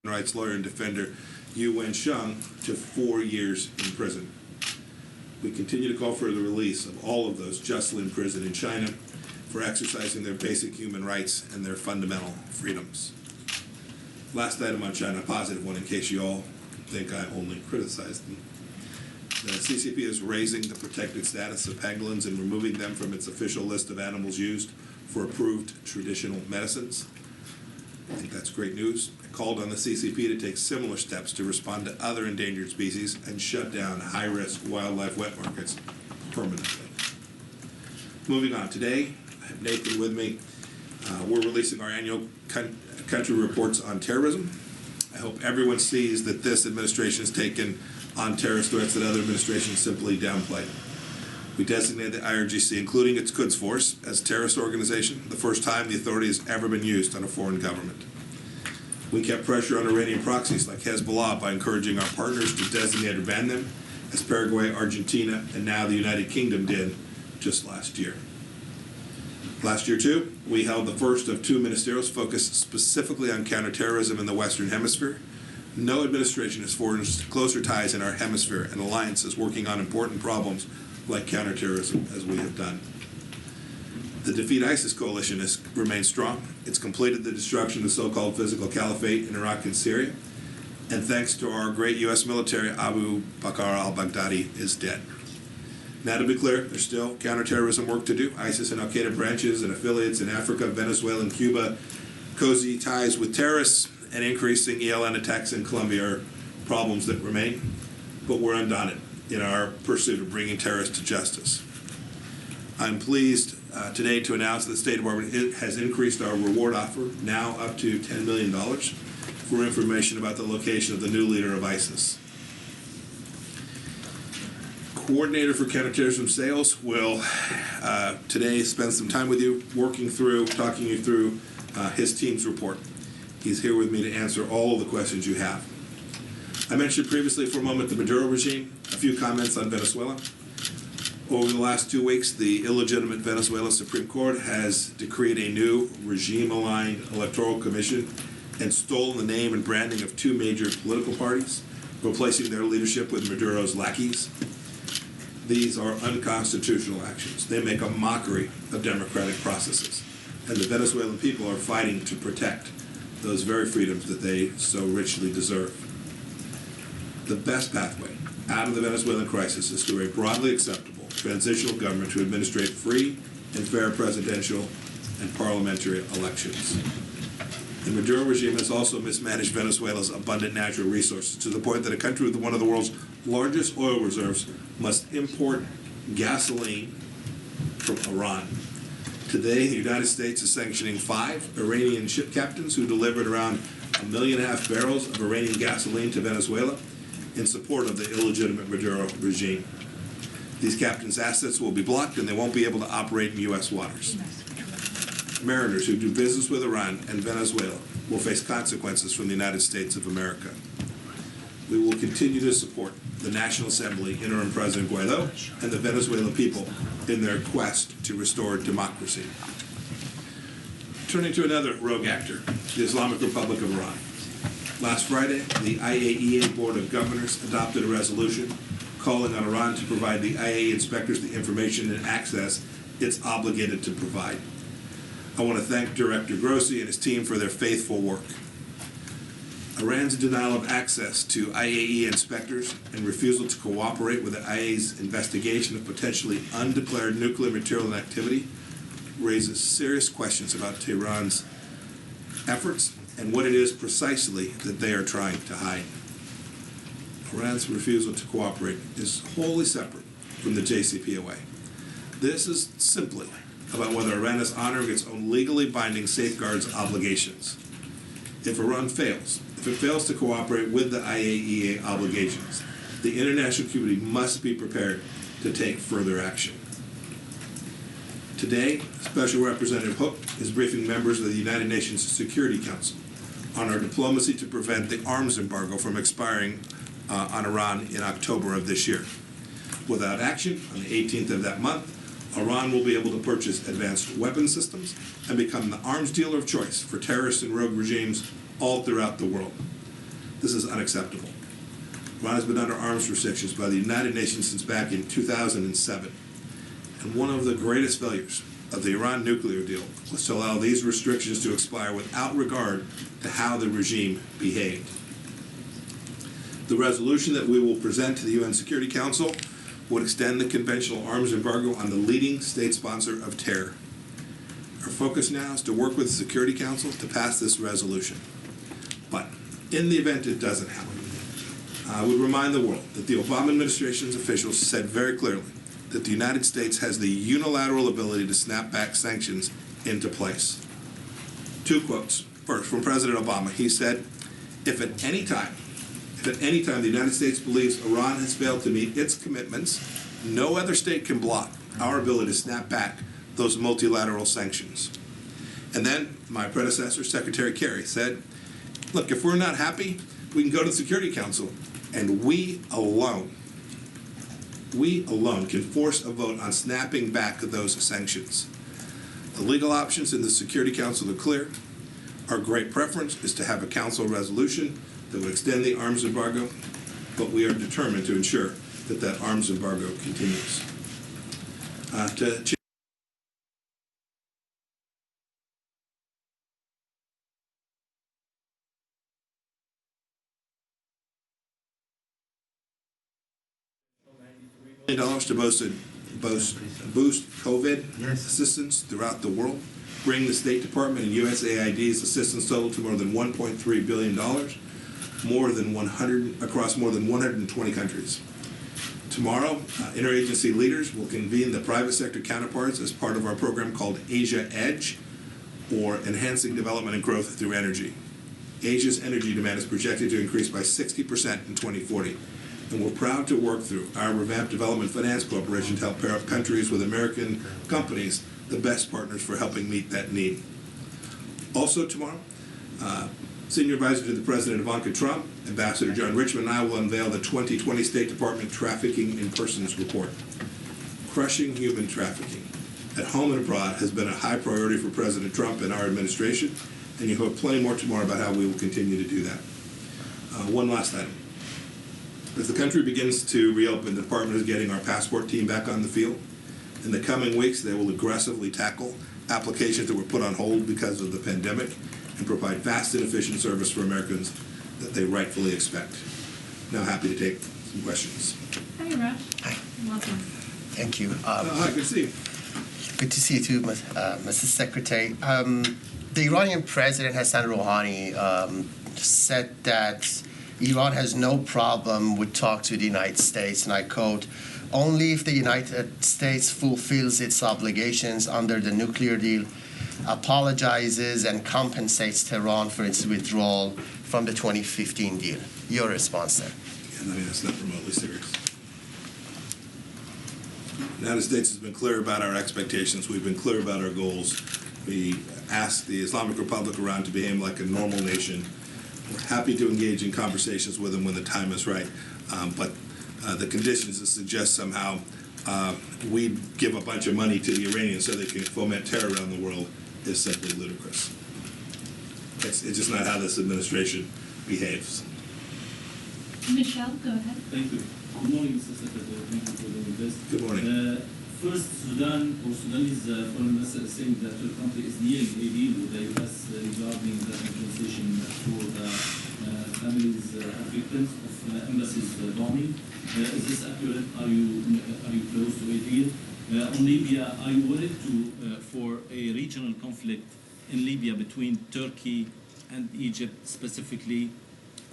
rights lawyer and defender Yu Wensheng to 4 years in prison. We continue to call for the release of all of those justly imprisoned in China for exercising their basic human rights and their fundamental freedoms. Last item on China, a positive one in case you all think I only criticize them. The CCP is raising the protected status of pangolins and removing them from its official list of animals used for approved traditional medicines. I think that's great news. I called on the CCP to take similar steps to respond to other endangered species and shut down high-risk wildlife wet markets permanently. Moving on, today I have Nathan with me. We're releasing our annual country reports on terrorism. I hope everyone sees that this administration has taken on terrorist threats that other administrations simply downplay. We designated the IRGC, including its Quds Force, as a terrorist organization, the first time the authority has ever been used on a foreign government. We kept pressure on Iranian proxies like Hezbollah by encouraging our partners to designate or ban them, as Paraguay, Argentina, and now the United Kingdom did just last year. Last year, too, we held the first of 2 ministerials focused specifically on counterterrorism in the Western Hemisphere. No administration has forged closer ties in our hemisphere and alliances working on important problems like counterterrorism as we have done. The Defeat ISIS coalition has remained strong. It's completed the destruction of the so-called physical caliphate in Iraq and Syria. And thanks to our great U.S. military, Abu Bakr al-Baghdadi is dead. Now, to be clear, there's still counterterrorism work to do. ISIS and Al-Qaeda branches and affiliates in Africa, Venezuela, and Cuba, cozy ties with terrorists, and increasing ELN attacks in Colombia are problems that remain. But we're undaunted in our pursuit of bringing terrorists to justice. I'm pleased today to announce that the State Department has increased our reward offer, now up to $10 million, for information about the location of the new leader of ISIS. Coordinator for counterterrorism sales will today spend some time with you, talking you through his team's report. He's here with me to answer all of the questions you have. I mentioned previously for a moment the Maduro regime. A few comments on Venezuela. Over the last 2 weeks, the illegitimate Venezuela Supreme Court has decreed a new regime-aligned electoral commission and stolen the name and branding of 2 major political parties, replacing their leadership with Maduro's lackeys. These are unconstitutional actions. They make a mockery of democratic processes, and the Venezuelan people are fighting to protect those very freedoms that they so richly deserve. The best pathway out of the Venezuelan crisis is through a broadly acceptable transitional government to administrate free and fair presidential and parliamentary elections. The Maduro regime has also mismanaged Venezuela's abundant natural resources to the point that a country with one of the world's largest oil reserves must import gasoline from Iran. Today, the United States is sanctioning 5 Iranian ship captains who delivered around 1.5 million barrels of Iranian gasoline to Venezuela in support of the illegitimate Maduro regime. These captains' assets will be blocked and they won't be able to operate in U.S. waters. Mariners who do business with Iran and Venezuela will face consequences from the United States of America. We will continue to support the National Assembly, Interim President Guaido, and the Venezuelan people in their quest to restore democracy. Turning to another rogue actor, the Islamic Republic of Iran. Last Friday, the IAEA Board of Governors adopted a resolution calling on Iran to provide the IAEA inspectors the information and access it's obligated to provide. I want to thank Director Grossi and his team for their faithful work. Iran's denial of access to IAEA inspectors and refusal to cooperate with the IAEA's investigation of potentially undeclared nuclear material and activity raises serious questions about Tehran's efforts and what it is precisely that they are trying to hide. Iran's refusal to cooperate is wholly separate from the JCPOA. This is simply about whether Iran is honoring its own legally binding safeguards obligations. If Iran fails, if it fails to cooperate with the IAEA obligations, the international community must be prepared to take further action. Today, Special Representative Hook is briefing members of the United Nations Security Council on our diplomacy to prevent the arms embargo from expiring on Iran in October of this year. Without action, on the 18th of that month, Iran will be able to purchase advanced weapon systems and become the arms dealer of choice for terrorists and rogue regimes all throughout the world. This is unacceptable. Iran has been under arms restrictions by the United Nations since back in 2007. And one of the greatest failures of the Iran nuclear deal was to allow these restrictions to expire without regard to how the regime behaved. The resolution that we will present to the UN Security Council would extend the conventional arms embargo on the leading state sponsor of terror. Our focus now is to work with the Security Council to pass this resolution. But in the event it doesn't happen, I would remind the world that the Obama administration's officials said very clearly that the United States has the unilateral ability to snap back sanctions into place. Two quotes. First, from President Obama. He said, if at any time the United States believes Iran has failed to meet its commitments, no other state can block our ability to snap back those multilateral sanctions. And then my predecessor, Secretary Kerry, said, look, if we're not happy, we can go to the Security Council, and we alone can force a vote on snapping back those sanctions. The legal options in the Security Council are clear. Our great preference is to have a council resolution that would extend the arms embargo, but we are determined to ensure that that arms embargo continues. $1 to boost COVID assistance throughout the world, bring the State Department and USAID's assistance total to more than $1.3 billion, across more than 120 countries. Tomorrow, interagency leaders will convene the private sector counterparts as part of our program called Asia Edge, or Enhancing Development and Growth Through Energy. Asia's energy demand is projected to increase by 60% in 2040. And we're proud to work through our revamped Development Finance Corporation to help pair up countries with American companies, the best partners for helping meet that need. Also tomorrow, Senior Advisor to the President Ivanka Trump, Ambassador John Richmond, and I will unveil the 2020 State Department Trafficking in Persons Report. Crushing human trafficking at home and abroad has been a high priority for President Trump and our administration, and you'll have plenty more tomorrow about how we will continue to do that. One last item. As the country begins to reopen, the Department is getting our passport team back on the field. In the coming weeks, they will aggressively tackle applications that were put on hold because of the pandemic and provide fast and efficient service for Americans that they rightfully expect. Now happy to take some questions. Hi, Raj. Hi. Welcome. Thank you. Hi, good to see you. Good to see you too, Mrs. Secretary. The Iranian President Hassan Rouhani said that Iran has no problem with talk to the United States, and I quote, only if the United States fulfills its obligations under the nuclear deal, apologizes and compensates Tehran for its withdrawal from the 2015 deal. Your response there? Yeah, I mean, that's not remotely serious. The United States has been clear about our expectations. We've been clear about our goals. We asked the Islamic Republic of Iran to behave like a normal nation. We're happy to engage in conversations with them when the time is right. But the conditions that suggest somehow we give a bunch of money to the Iranians so they can foment terror around the world is simply ludicrous. It's just not how this administration behaves. Michelle, go ahead. Thank you. Good morning, Mr. Secretary. Thank you for doing this. Good morning. First, Sudanese foreign minister is saying that your country is nearing a deal with the U.S. regarding the compensation for the families of victims of embassies bombing. Is this accurate? Are you close to a deal? On Libya, are you worried for a regional conflict in Libya between Turkey and Egypt specifically,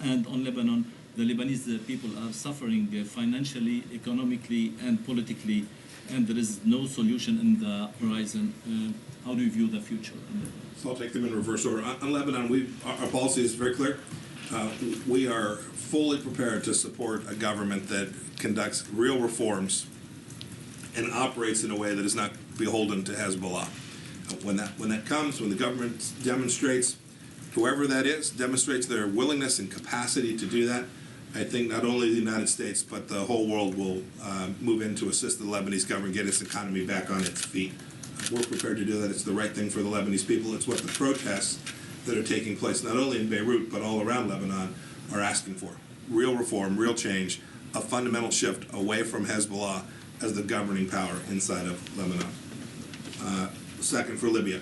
and on Lebanon? The Lebanese people are suffering financially, economically, and politically, and there is no solution in the horizon. How do you view the future? So I'll take them in reverse order. On Lebanon, our policy is very clear. We are fully prepared to support a government that conducts real reforms and operates in a way that is not beholden to Hezbollah. When that comes, when the government demonstrates, whoever that is, demonstrates their willingness and capacity to do that, I think not only the United States, but the whole world will move in to assist the Lebanese government get its economy back on its feet. We're prepared to do that. It's the right thing for the Lebanese people. It's what the protests that are taking place not only in Beirut, but all around Lebanon are asking for. Real reform, real change, a fundamental shift away from Hezbollah as the governing power inside of Lebanon. Second, for Libya.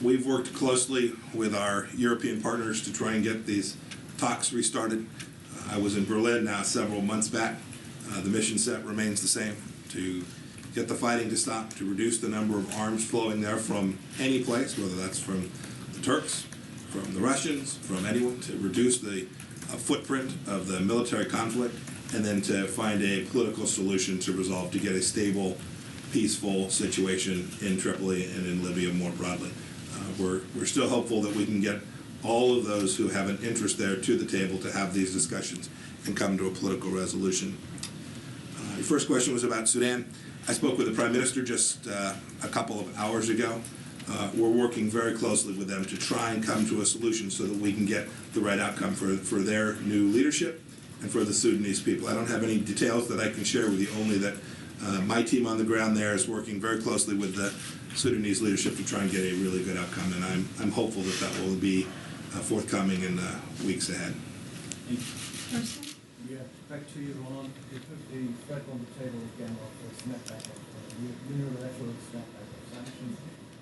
We've worked closely with our European partners to try and get these talks restarted. I was in Berlin now several months back. The mission set remains the same, to get the fighting to stop, to reduce the number of arms flowing there from any place, whether that's from the Turks, from the Russians, from anyone, to reduce the footprint of the military conflict, and then to find a political solution to resolve, to get a stable, peaceful situation in Tripoli and in Libya more broadly. We're still hopeful that we can get all of those who have an interest there to the table to have these discussions and come to a political resolution. Your first question was about Sudan. I spoke with the Prime Minister just a couple of hours ago. We're working very closely with them to try and come to a solution so that we can get the right outcome for their new leadership and for the Sudanese people. I don't have any details that I can share with you, only that my team on the ground there is working very closely with the Sudanese leadership to try and get a really good outcome, and I'm hopeful that that will be forthcoming in the weeks ahead. Person? Yeah, back to Iran. You put the threat on the table again of a snapback of unilateral snapback of sanctions.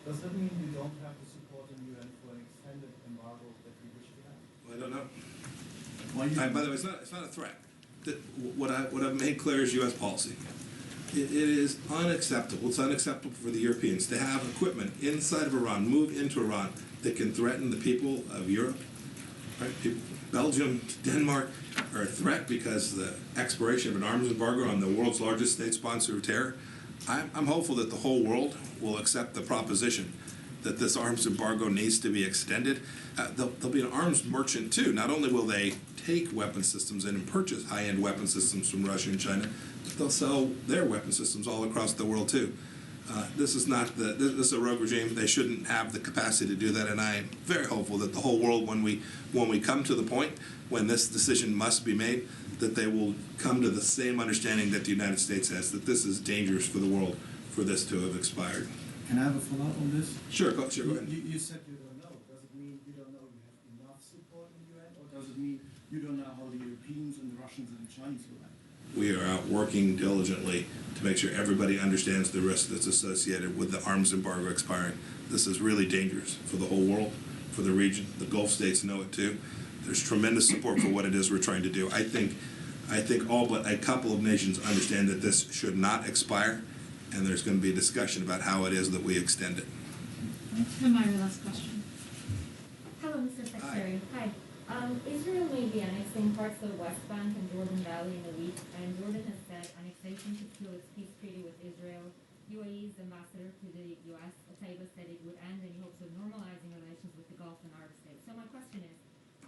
Does that mean you don't have the support in the UN for an extended embargo that we wish to have? Well, I don't know. By the way, it's not a threat. What I've made clear is U.S. policy. It is unacceptable. It's unacceptable for the Europeans to have equipment inside of Iran, move into Iran, that can threaten the people of Europe. Right? Belgium, Denmark are a threat because of the expiration of an arms embargo on the world's largest state sponsor of terror. I'm hopeful that the whole world will accept the proposition that this arms embargo needs to be extended. There'll be an arms merchant too. Not only will they take weapon systems in and purchase high-end weapon systems from Russia and China, but they'll sell their weapon systems all across the world too. This is a rogue regime. They shouldn't have the capacity to do that, and I'm very hopeful that the whole world, when we come to the point when this decision must be made, that they will come to the same understanding that the United States has, that this is dangerous for the world for this to have expired. Can I have a follow-up on this? Sure, go ahead. You said you don't know. Does it mean you don't know you have enough support in the UN, or does it mean you don't know how the Europeans and the Russians and the Chinese will act? We are out working diligently to make sure everybody understands the risk that's associated with the arms embargo expiring. This is really dangerous for the whole world, for the region. The Gulf states know it too. There's tremendous support for what it is we're trying to do. I think all but a couple of nations understand that this should not expire, and there's going to be a discussion about how it is that we extend it. And my last question. Hello, Mr. Secretary. Hi. Israel may be annexing parts of the West Bank and Jordan Valley in a week, and Jordan has said annexation could kill its peace treaty with Israel. UAE's ambassador to the U.S., Ataiba, said it would end any hopes of normalizing relations with the Gulf and Arab states. So my question is,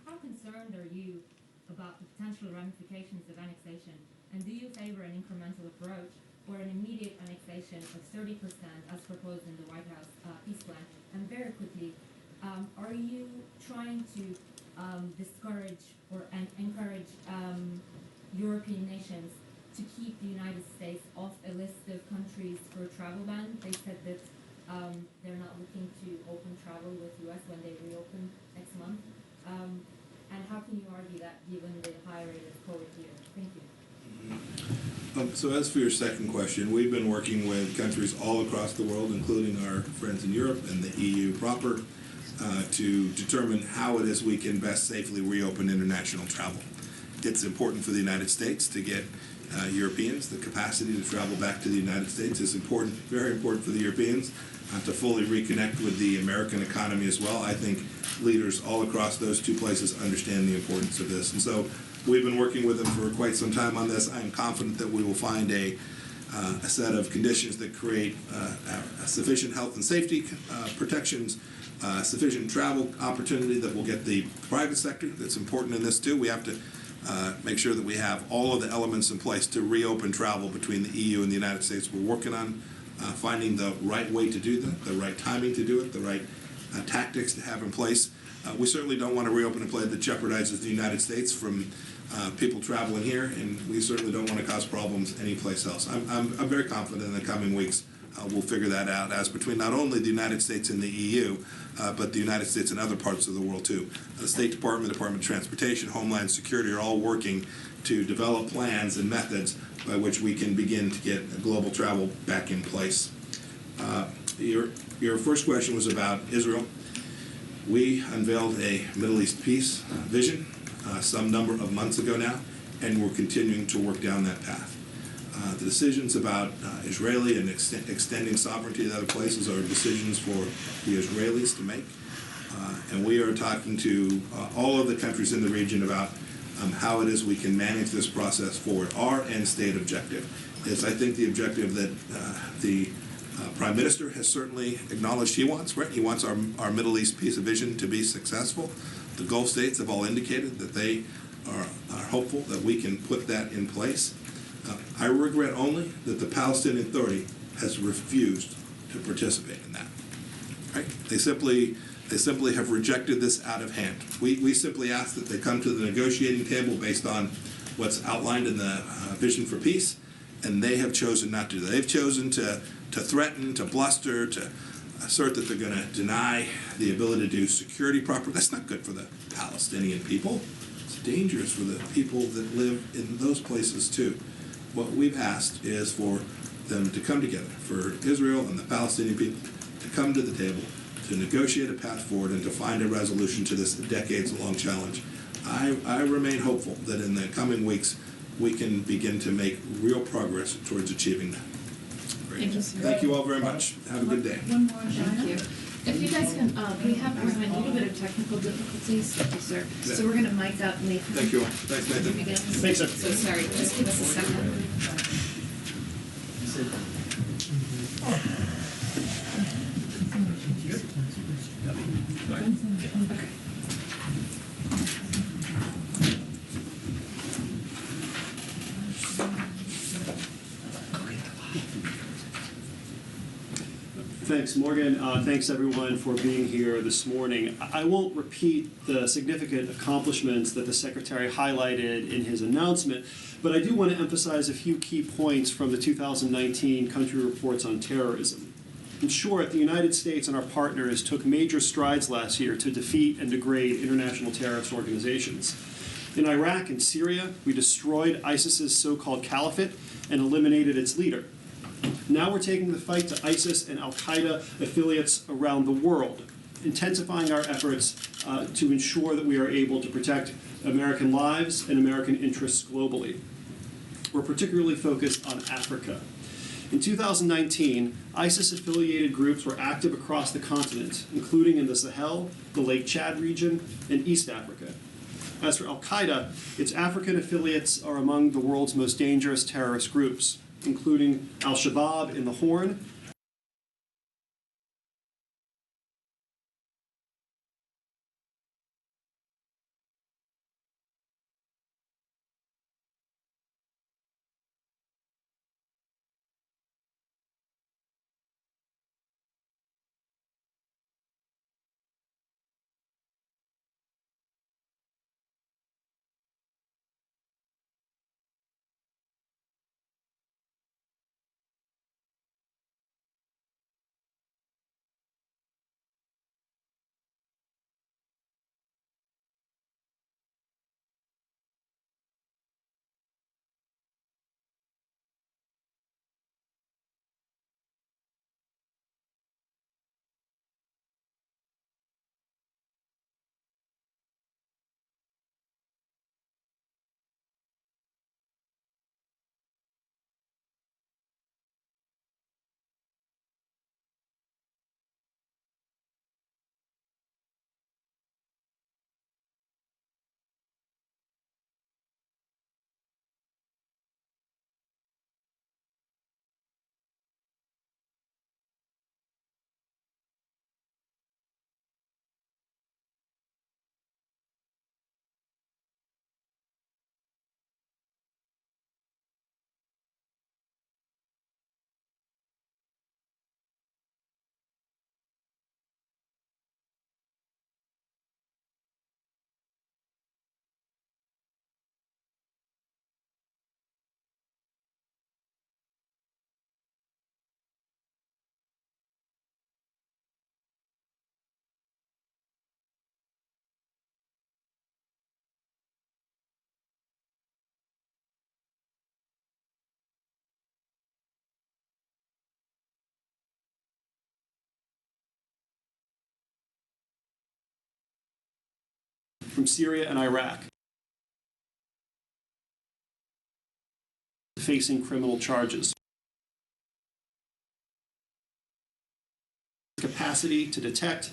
how concerned are you about the potential ramifications of annexation, and do you favor an incremental approach or an immediate annexation of 30% as proposed in the White House peace plan? And very quickly, are you trying to discourage and encourage European nations to keep the United States off a list of countries for a travel ban? They said that they're not looking to open travel with U.S. when they reopen next month. And how can you argue that given the high rate of COVID here? Thank you. So as for your second question, we've been working with countries all across the world, including our friends in Europe and the EU proper, to determine how it is we can best safely reopen international travel. It's important for the United States to get Europeans the capacity to travel back to the United States. It's important, very important for the Europeans to fully reconnect with the American economy as well. I think leaders all across those two places understand the importance of this. And so we've been working with them for quite some time on this. I am confident that we will find a set of conditions that create sufficient health and safety protections, sufficient travel opportunity that will get the private sector. That's important in this too. We have to make sure that we have all of the elements in place to reopen travel between the EU and the United States. We're working on finding the right way to do that, the right timing to do it, the right tactics to have in place. We certainly don't want to reopen a play that jeopardizes the United States from people traveling here, and we certainly don't want to cause problems anyplace else. I'm very confident in the coming weeks we'll figure that out as between not only the United States and the EU, but the United States and other parts of the world too. The State Department, Department of Transportation, Homeland Security are all working to develop plans and methods by which we can begin to get global travel back in place. Your first question was about Israel. We unveiled a Middle East peace vision some number of months ago now, and we're continuing to work down that path. The decisions about Israeli and extending sovereignty to other places are decisions for the Israelis to make. And we are talking to all of the countries in the region about how it is we can manage this process forward. Our end state objective is, I think, the objective that the Prime Minister has certainly acknowledged he wants, right? He wants our Middle East peace vision to be successful. The Gulf states have all indicated that they are hopeful that we can put that in place. I regret only that the Palestinian Authority has refused to participate in that. Right? They simply have rejected this out of hand. We simply ask that they come to the negotiating table based on what's outlined in the vision for peace, and they have chosen not to. They've chosen to threaten, to bluster, to assert that they're going to deny the ability to do security properly. That's not good for the Palestinian people. It's dangerous for the people that live in those places too. What we've asked is for them to come together, for Israel and the Palestinian people to come to the table, to negotiate a path forward and to find a resolution to this decades-long challenge. I remain hopeful that in the coming weeks we can begin to make real progress towards achieving that. Great. Thank you, sir. Thank you all very much. Have a good day. One more, China. Thank you. If you guys can, we're having a little bit of technical difficulties, thank you, sir. Yeah. So we're gonna mic up Nathan. Thank you all. Thanks, Nathan. Again. Thanks, sir. So sorry, just give us a second. Thanks, Morgan. Thanks, everyone, for being here this morning. I won't repeat the significant accomplishments that the Secretary highlighted in his announcement, but I do want to emphasize a few key points from the 2019 country reports on terrorism. In short, the United States and our partners took major strides last year to defeat and degrade international terrorist organizations. In Iraq and Syria, we destroyed ISIS's so-called caliphate and eliminated its leader. Now we're taking the fight to ISIS and al-Qaeda affiliates around the world, intensifying our efforts to ensure that we are able to protect American lives and American interests globally. We're particularly focused on Africa. In 2019, ISIS-affiliated groups were active across the continent, including in the Sahel, the Lake Chad region, and East Africa. As for al-Qaeda, its African affiliates are among the world's most dangerous terrorist groups, including al-Shabaab in the Horn from Syria and Iraq, facing criminal charges. Capacity to detect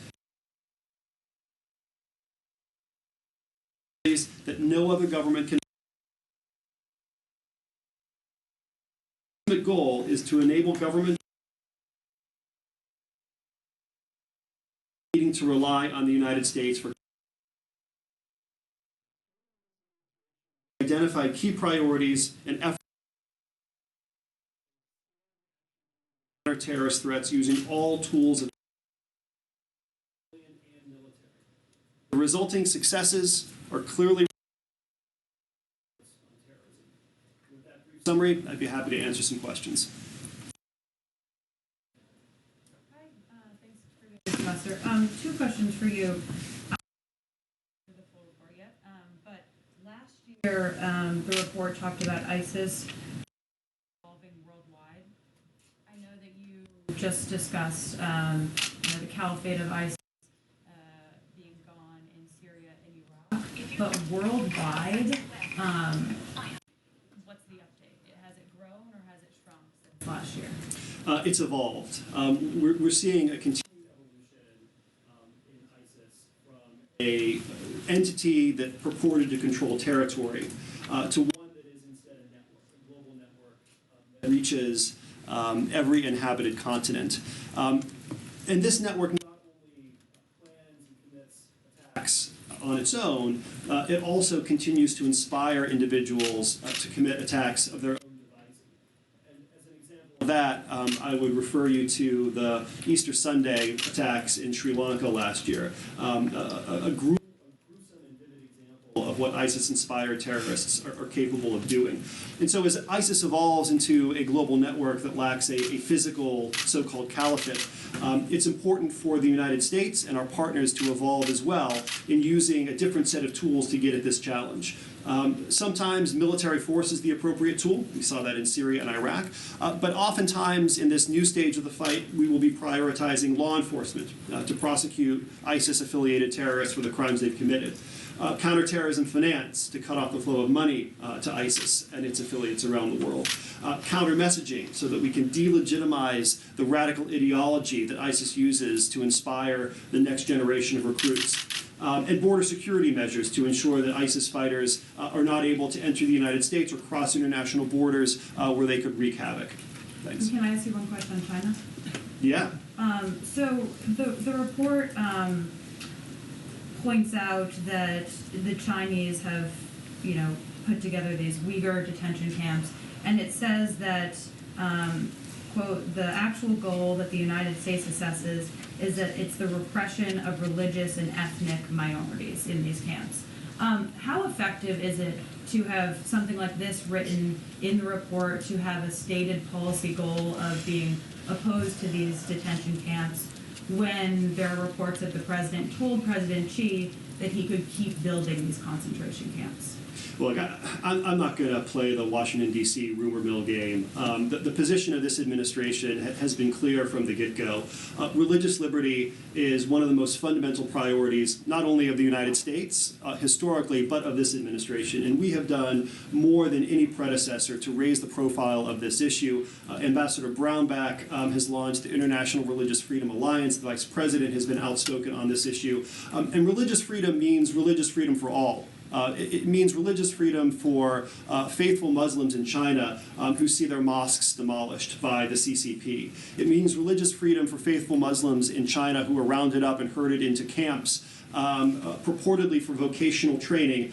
that no other government can. The goal is to enable government needing to rely on the United States for identify key priorities and efforts to counter terrorist threats using all tools of the resulting successes are clearly. With that brief summary, I'd be happy to answer some questions. Hi, thanks for being here, Professor. Two questions for you. The full report yet, but last year the report talked about ISIS evolving worldwide. I know that you just discussed the caliphate of ISIS being gone in Syria and Iraq, but worldwide, what's the update? Has it grown or has it shrunk since last year? It's evolved. We're seeing a continued evolution in ISIS from a entity that purported to control territory to one that is instead a network, a global network that reaches every inhabited continent. And this network not only plans and commits attacks on its own, it also continues to inspire individuals to commit attacks of their own devising. And as an example of that, I would refer you to the Easter Sunday attacks in Sri Lanka last year. A gruesome and vivid example of what ISIS-inspired terrorists are capable of doing. And so as ISIS evolves into a global network that lacks a physical so-called caliphate, it's important for the United States and our partners to evolve as well in using a different set of tools to get at this challenge. Sometimes military force is the appropriate tool. We saw that in Syria and Iraq. But oftentimes in this new stage of the fight, we will be prioritizing law enforcement to prosecute ISIS-affiliated terrorists for the crimes they've committed. Counterterrorism finance to cut off the flow of money to ISIS and its affiliates around the world. Counter-messaging so that we can delegitimize the radical ideology that ISIS uses to inspire the next generation of recruits. And border security measures to ensure that ISIS fighters are not able to enter the United States or cross international borders where they could wreak havoc. Thanks. Can I ask you one question on China? Yeah. So the report points out that the Chinese have, put together these Uyghur detention camps, and it says that, quote, the actual goal that the United States assesses is that it's the repression of religious and ethnic minorities in these camps. How effective is it to have something like this written in the report, to have a stated policy goal of being opposed to these detention camps, when there are reports that the president told President Xi that he could keep building these concentration camps? Look, I'm not going to play the Washington, D.C. rumor mill game. The position of this administration has been clear from the get-go. Religious liberty is one of the most fundamental priorities, not only of the United States historically, but of this administration. And we have done more than any predecessor to raise the profile of this issue. Ambassador Brownback has launched the International Religious Freedom Alliance. The Vice President has been outspoken on this issue. And religious freedom means religious freedom for all. It means religious freedom for faithful Muslims in China who see their mosques demolished by the CCP. It means religious freedom for faithful Muslims in China who are rounded up and herded into camps purportedly for vocational training.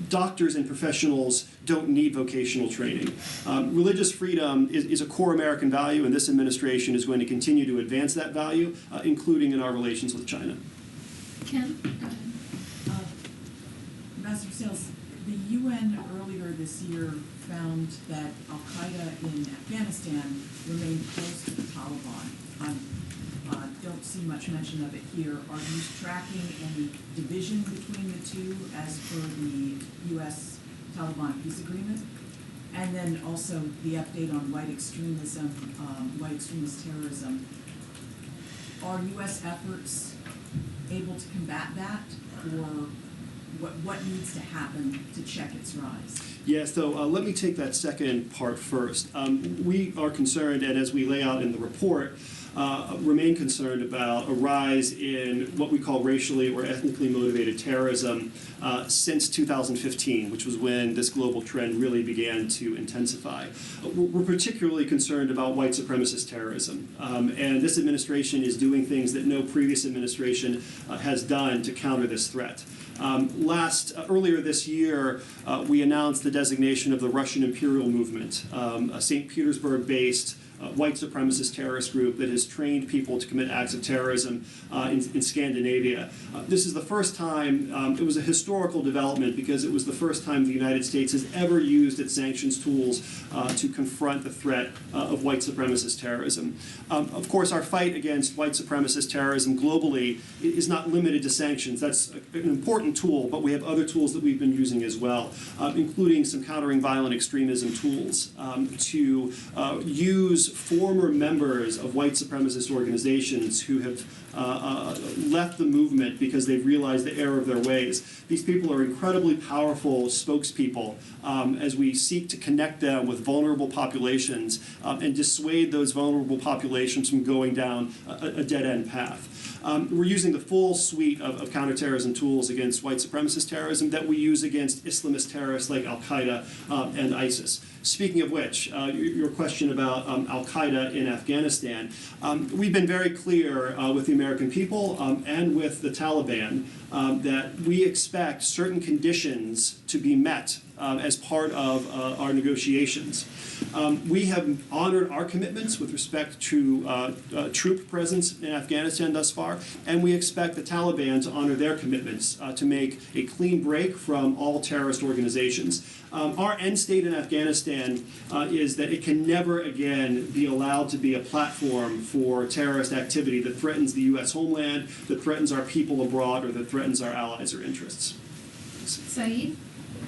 Doctors and professionals don't need vocational training. Religious freedom is a core American value, and this administration is going to continue to advance that value, including in our relations with China. Kim? Ambassador Sales, the UN earlier this year found that al-Qaeda in Afghanistan remained close to the Taliban. I don't see much mention of it here. Are you tracking any division between the two as per the U.S.-Taliban peace agreement? And then also the update on white extremism, white extremist terrorism. Are U.S. efforts able to combat that, or what needs to happen to check its rise? Yeah, so let me take that second part first. We are concerned, and as we lay out in the report, remain concerned about a rise in what we call racially or ethnically motivated terrorism since 2015, which was when this global trend really began to intensify. We're particularly concerned about white supremacist terrorism, and this administration is doing things that no previous administration has done to counter this threat. Earlier this year, we announced the designation of the Russian Imperial Movement, a St. Petersburg-based white supremacist terrorist group that has trained people to commit acts of terrorism in Scandinavia. This is the first time, it was a historical development because it was the first time the United States has ever used its sanctions tools to confront the threat of white supremacist terrorism. Of course, our fight against white supremacist terrorism globally is not limited to sanctions. That's an important tool, but we have other tools that we've been using as well, including some countering violent extremism tools to use former members of white supremacist organizations who have left the movement because they've realized the error of their ways. These people are incredibly powerful spokespeople as we seek to connect them with vulnerable populations and dissuade those vulnerable populations from going down a dead-end path. We're using the full suite of counterterrorism tools against white supremacist terrorism that we use against Islamist terrorists like Al-Qaeda and ISIS. Speaking of which, your question about Al-Qaeda in Afghanistan, we've been very clear with the American people and with the Taliban that we expect certain conditions to be met as part of our negotiations. We have honored our commitments with respect to troop presence in Afghanistan thus far, and we expect the Taliban to honor their commitments to make a clean break from all terrorist organizations. Our end state in Afghanistan is that it can never again be allowed to be a platform for terrorist activity that threatens the U.S. homeland, that threatens our people abroad, or that threatens our allies or interests. Saeed?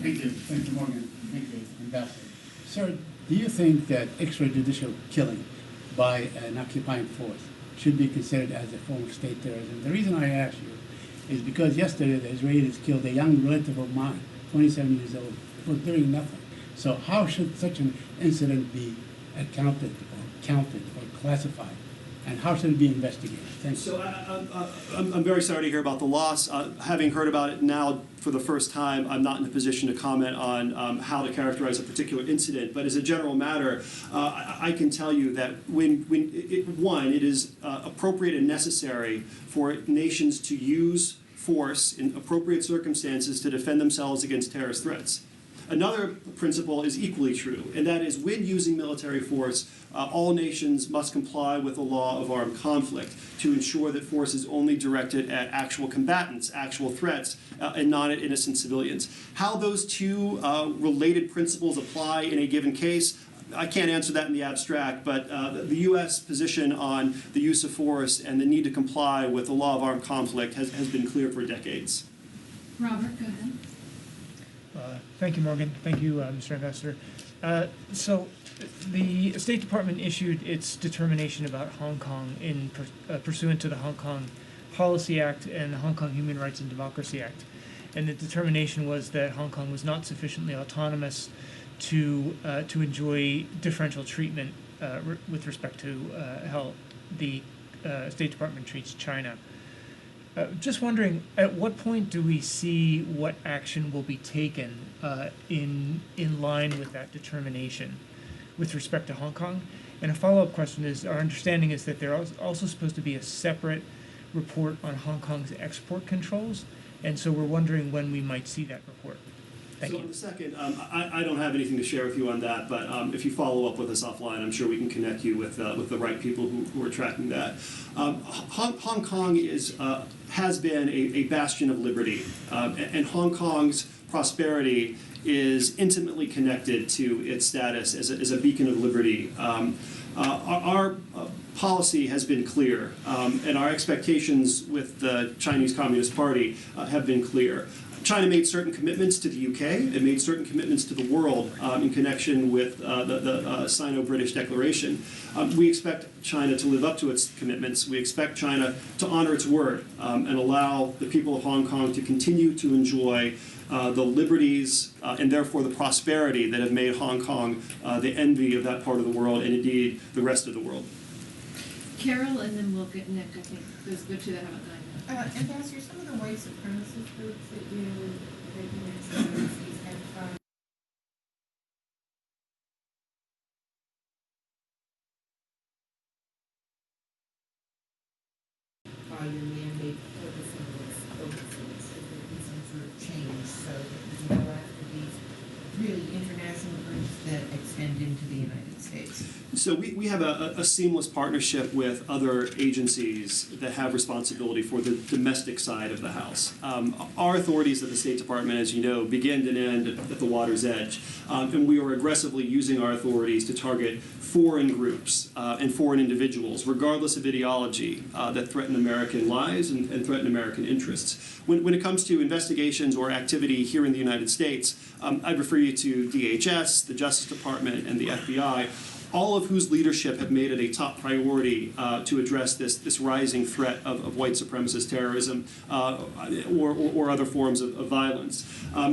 Thank you, Morgan. Thank you, Ambassador. Sir, do you think that extrajudicial killing by an occupying force should be considered as a form of state terrorism? The reason I ask you is because yesterday the Israelis killed a young relative of mine, 27 years old, for doing nothing. So how should such an incident be accounted or counted or classified? And how should it be investigated? Thank you. So I'm very sorry to hear about the loss. Having heard about it now for the first time, I'm not in a position to comment on how to characterize a particular incident. But as a general matter, I can tell you that it is appropriate and necessary for nations to use force in appropriate circumstances to defend themselves against terrorist threats. Another principle is equally true, and that is when using military force, all nations must comply with the law of armed conflict to ensure that force is only directed at actual combatants, actual threats, and not at innocent civilians. How those two related principles apply in a given case, I can't answer that in the abstract, but the U.S. position on the use of force and the need to comply with the law of armed conflict has been clear for decades. Robert, go ahead. Thank you, Morgan. Thank you, Mr. Ambassador. So the State Department issued its determination about Hong Kong in pursuant to the Hong Kong Policy Act and the Hong Kong Human Rights and Democracy Act. And the determination was that Hong Kong was not sufficiently autonomous to enjoy differential treatment with respect to how the State Department treats China. Just wondering, at what point do we see what action will be taken in line with that determination with respect to Hong Kong? And a follow-up question is, our understanding is that there is also supposed to be a separate report on Hong Kong's export controls, and so we're wondering when we might see that report. Thank you. So on the second, I don't have anything to share with you on that, but if you follow up with us offline, I'm sure we can connect you with the right people who are tracking that. Hong Kong has been a bastion of liberty, and Hong Kong's prosperity is intimately connected to its status as a beacon of liberty. Our policy has been clear, and our expectations with the Chinese Communist Party have been clear. China made certain commitments to the UK. It made certain commitments to the world in connection with the Sino-British Declaration. We expect China to live up to its commitments. We expect China to honor its word and allow the people of Hong Kong to continue to enjoy the liberties and therefore the prosperity that have made Hong Kong the envy of that part of the world and indeed the rest of the world. Carol, and then we'll get Nick. I think there's good two that haven't gone yet. Ambassador, some of the white supremacist groups that you mentioned overseas have your mandate for the symbols overseas, is there be some sort of change so that you can go after these really international groups that extend into the United States? So we have a seamless partnership with other agencies that have responsibility for the domestic side of the house. Our authorities at the State Department, as you know, begin and end at the water's edge. And we are aggressively using our authorities to target foreign groups and foreign individuals, regardless of ideology, that threaten American lives and threaten American interests. When it comes to investigations or activity here in the United States, I'd refer you to DHS, the Justice Department, and the FBI, all of whose leadership have made it a top priority to address this rising threat of white supremacist terrorism or other forms of violence.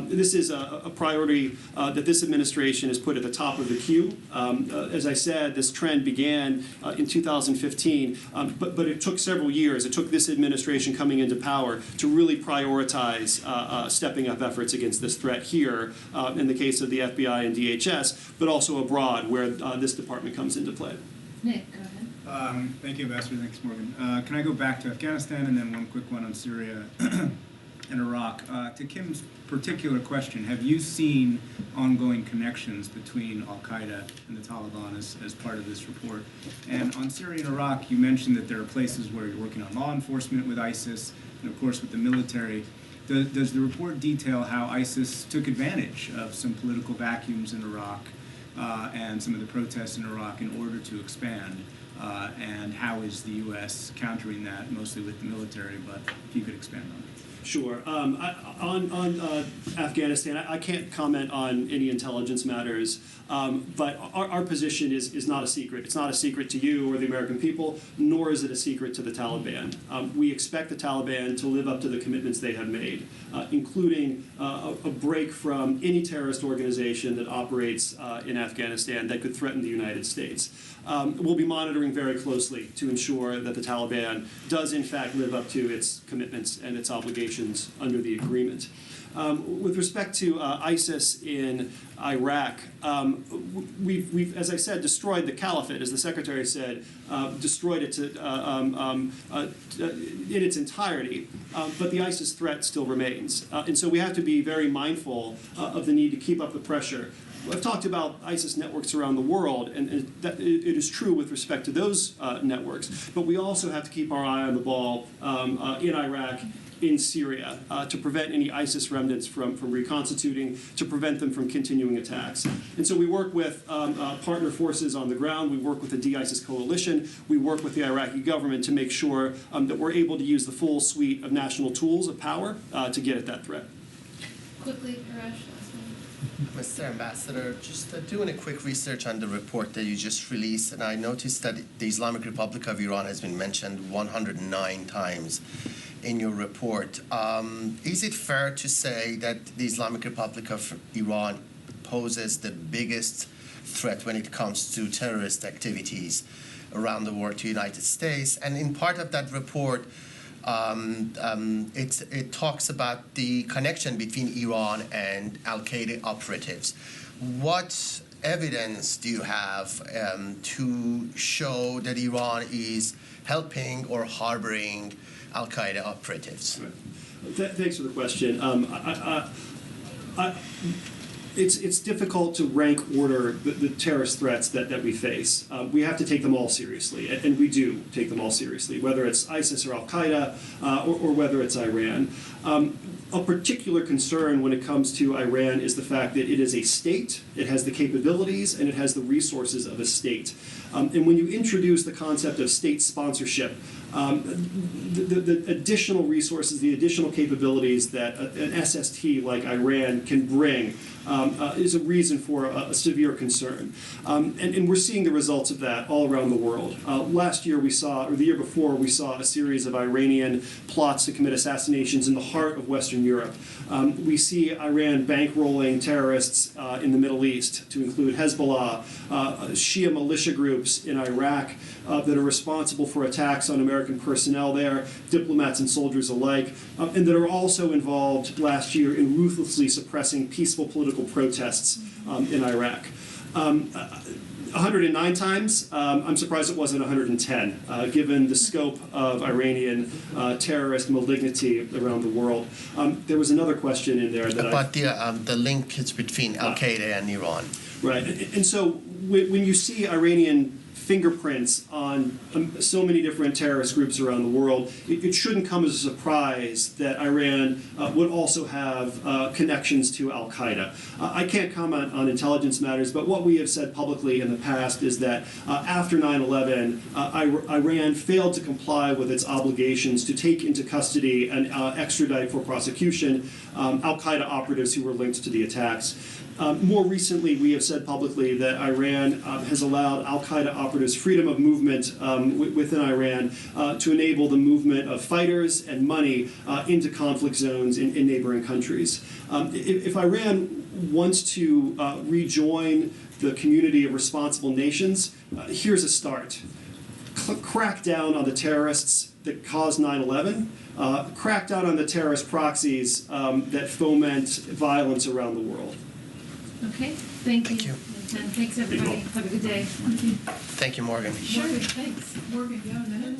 This is a priority that this administration has put at the top of the queue. As I said, this trend began in 2015, but it took several years. It took this administration coming into power to really prioritize stepping up efforts against this threat here, in the case of the FBI and DHS, but also abroad, where this department comes into play. Nick, go ahead. Thank you, Ambassador. Thanks, Morgan. Can I go back to Afghanistan and then one quick one on Syria and Iraq? To Kim's particular question, have you seen ongoing connections between al-Qaeda and the Taliban as part of this report? And on Syria and Iraq, you mentioned that there are places where you're working on law enforcement with ISIS and, of course, with the military. Does the report detail how ISIS took advantage of some political vacuums in Iraq and some of the protests in Iraq in order to expand? And how is the U.S. countering that, mostly with the military, but if you could expand on it. Sure. On Afghanistan, I can't comment on any intelligence matters, but our position is not a secret. It's not a secret to you or the American people, nor is it a secret to the Taliban. We expect the Taliban to live up to the commitments they have made, including a break from any terrorist organization that operates in Afghanistan that could threaten the United States. We'll be monitoring very closely to ensure that the Taliban does in fact live up to its commitments and its obligations under the agreement. With respect to ISIS in Iraq, we've, as I said, destroyed the caliphate, as the Secretary said, destroyed it in its entirety, but the ISIS threat still remains. And so we have to be very mindful of the need to keep up the pressure. I've talked about ISIS networks around the world, and that it is true with respect to those networks, but we also have to keep our eye on the ball in Iraq, in Syria, to prevent any ISIS remnants from reconstituting, to prevent them from continuing attacks. And so we work with partner forces on the ground, we work with the de-ISIS coalition, we work with the Iraqi government to make sure that we're able to use the full suite of national tools of power to get at that threat. Quickly, Arash. Mr. Ambassador, just doing a quick research on the report that you just released, and I noticed that the Islamic Republic of Iran has been mentioned 109 times in your report. Is it fair to say that the Islamic Republic of Iran poses the biggest threat when it comes to terrorist activities around the world to the United States? And in part of that report, it talks about the connection between Iran and al-Qaeda operatives. What evidence do you have to show that Iran is helping or harboring al-Qaeda operatives? Thanks for the question. It's difficult to rank order the terrorist threats that we face. We have to take them all seriously, and we do take them all seriously, whether it's ISIS or al-Qaeda or whether it's Iran. A particular concern when it comes to Iran is the fact that it is a state, it has the capabilities, and it has the resources of a state. And when you introduce the concept of state sponsorship, the additional resources, the additional capabilities that an SST like Iran can bring is a reason for a severe concern. And we're seeing the results of that all around the world. Last year we saw, or the year before, we saw a series of Iranian plots to commit assassinations in the heart of Western Europe. We see Iran bankrolling terrorists in the Middle East, to include Hezbollah, Shia militia groups in Iraq that are responsible for attacks on American personnel there, diplomats and soldiers alike, and that are also involved last year in ruthlessly suppressing peaceful political protests in Iraq. 109 times, I'm surprised it wasn't 110, given the scope of Iranian terrorist malignity around the world. There was another question in there that about the linkage between Al-Qaeda and Iran. Right, and so when you see Iranian fingerprints on so many different terrorist groups around the world, it shouldn't come as a surprise that Iran would also have connections to Al-Qaeda. I can't comment on intelligence matters, but what we have said publicly in the past is that after 9/11, Iran failed to comply with its obligations to take into custody and extradite for prosecution Al-Qaeda operatives who were linked to the attacks. More recently, we have said publicly that Iran has allowed Al-Qaeda operatives freedom of movement within Iran to enable the movement of fighters and money into conflict zones in neighboring countries. If Iran wants to rejoin the community of responsible nations, here's a start. Crack down on the terrorists that caused 9/11, crack down on the terrorist proxies that foment violence around the world. Okay, thank you. And thanks, everybody. Have a good day. Thank you, Morgan. Morgan, thanks. Morgan, you have a minute?